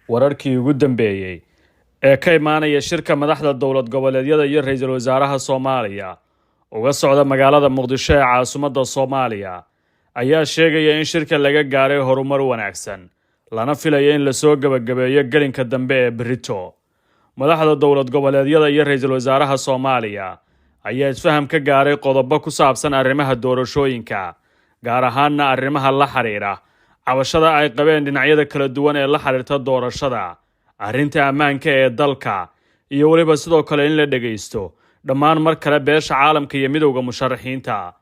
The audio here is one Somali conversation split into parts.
wararkii ugu dambeeyay ee ka imaanaya shirka madaxda dowlad goboleedyada iyo ra'iisul wasaaraha Soomaaliya uga socda magaalada Muqdisho ee caasimadda Soomaaliya ayaa sheegaya in shirka laga gaaray horumar wanaagsan lana filayo in la soo gabagabeeyo gelinka dambe ee Brito. madaxda dowlad goboleedyada iyo ra'iisul wasaaraha Soomaaliya ayaa isfaham ka gaaray qodobo ku saabsan arrimaha doorashooyinka, gaar ahaan arrimaha la xiriira cabashada ay qabeen dhinacyada kala duwan ee la xiriirta doorashada, arrinta ammaanka ee dalka, iyo waliba sidoo kale in la dhageysto dhammaan mar kale beesha caalamka iyo midowga musharaxiinta.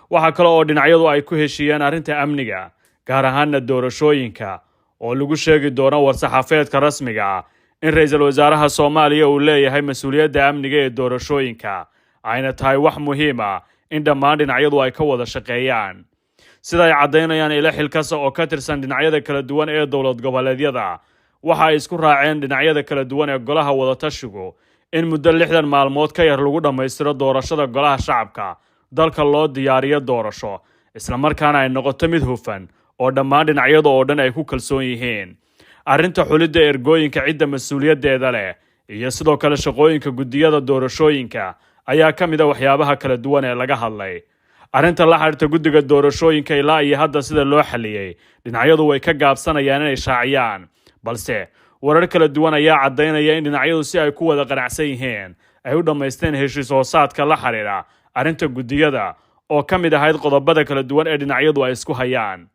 waxa kale oo dhinacyadu ay ku heshiiyeen arrinta amniga, gaar ahaan doorashooyinka oo lagu sheegi doono war-saxaafeedka rasmiga ah in ra'iisul wasaaraha Soomaaliya uu leeyahay mas'uuliyadda amniga ee doorashooyinka, ayna tahay wax muhiim ah in dhammaan dhinacyadu ay ka wada shaqeeyaan. sida ay cadeynayaan ila xilkasta oo ka tirsan dhinacyada kala duwan ee dowlad goboleedyada, waxa ay isku raaceen dhinacyada kala duwan ee golaha wada tashigu in muddo 60 maalmood ka yar lagu dhameystiro doorashada golaha shacabka dalka loo diyaariyo doorasho, isla markaana ay noqoto mid hufan oo dhammaan dhinacyada oo dhan ay ku kalsoon yihiin. arrinta xulidda ergooyinka cidda mas'uuliyaddeeda leh iyo sidoo kale shaqooyinka gudiyada doorashooyinka ayaa ka mid ah waxyaabaha kala duwan ee laga hadlay. arrinta la xiriirta guddiga doorashooyinka ilaa iyo hadda sida loo xaliyay dhinacyadu way ka gaabsanayaan inay shaaciyaan, balse warar kala duwan ayaa cadeynaya in dhinacyadu si ay ku wada qanacsan yihiin ay u dhameysteen heshiis hoosaadka la xiriira arrinta gudiyada oo ka mid ahayd qodobada kala duwan ee dhinacyadu ay isku hayaan.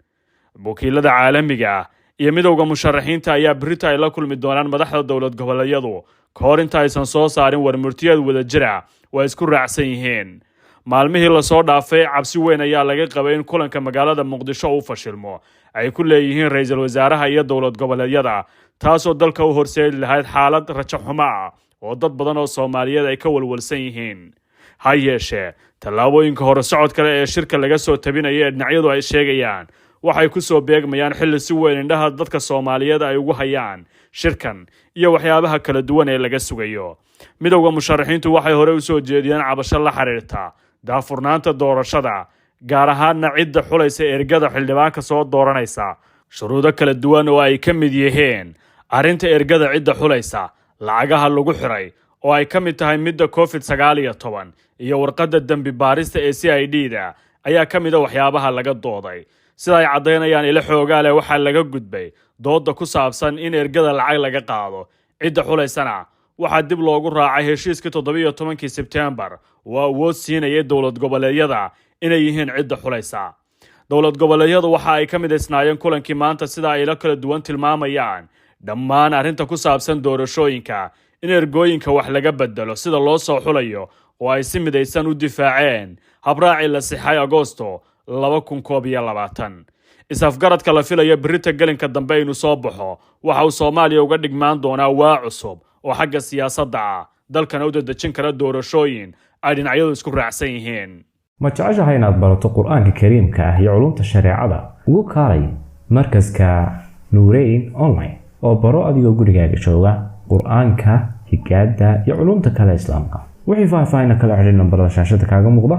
wakiilada caalamiga iyo midowga musharaxiinta ayaa Brito ay la kulmi doonaan madaxda dowlad goboleedyadu ka hor inta aysan soo saarin warmurtiyeed wada jira oo ay isku raacsan yihiin. maalmihii la soo dhaafay cabsi weyn ayaa laga qabay in kulanka magaalada Muqdisho uu fashilmo ay ku leeyihiin ra'iisul wasaaraha iyo dowlad goboleedyada, taasoo dalka u horseedi lahayd xaalad rajo xumo ah oo dad badan oo Soomaaliyeed ay ka walwalsan yihiin. ha yeeshee tallaabooyinka hore socod kale ee shirka laga soo tabinaya ee dhinacyadu ay sheegayaan waxay ku soo beegmayaan xilli si weyn indhaha dadka Soomaaliyeed ay ugu hayaan shirkan iyo waxyaabaha kala duwan ee laga sugayo. midowga musharaxiintu waxay hore u soo jeediyeen cabasho la xiriirta daafurnaanta doorashada, gaar ahaanna cidda xulaysa ergada xildhibaanka soo dooranaysa, shuruudo kala duwan oo ay ka mid yihiin arrinta ergada cidda xulaysa, lacagaha lagu xiray oo ay ka mid tahay midda COVID-19 iyo warqadda dambi baarista ee CID-da ayaa ka mid ah waxyaabaha laga dooday. sida ay cadeynayaan ila xoogaale waxaa laga gudbay dooda ku saabsan in ergada lacag laga qaado cidda xulaysana waxaa dib loogu raacay heshiiska 17 Sebtembar oo awood siinaya dowlad goboleedyada inay yihiin cidda xulaysa. dowlad goboleedyadu waxa ay ka mid isnaayeen kulankii maanta sida ay la kala duwan tilmaamayaan dhammaan arrinta ku saabsan doorashooyinka in ergooyinka wax laga bedelo sida loo soo xulayo oo ay si midaysan u difaaceen habraaci la sixay Agoosto 2021. isafgaradka la filayo Brito gelinka dambe inuu soo baxo waxa uu Soomaaliya uga dhigmaan doonaa waa cusub oo xagga siyaasadda ah, dalkana u dadejin kara doorashooyin ay dhinacyadu isku raacsan yihiin. ma jeceshahay inaad barato qur'aanka kariimka ah iyo culumta shareecada? ugu kaalay markaska Nuureyn Online oo baro adigoo gurigaaga jooga qur'aanka, higaada iyo culumta kale islaamka. wixii faahfaahin kala xiriir nambarada shaashada kaaga muuqda.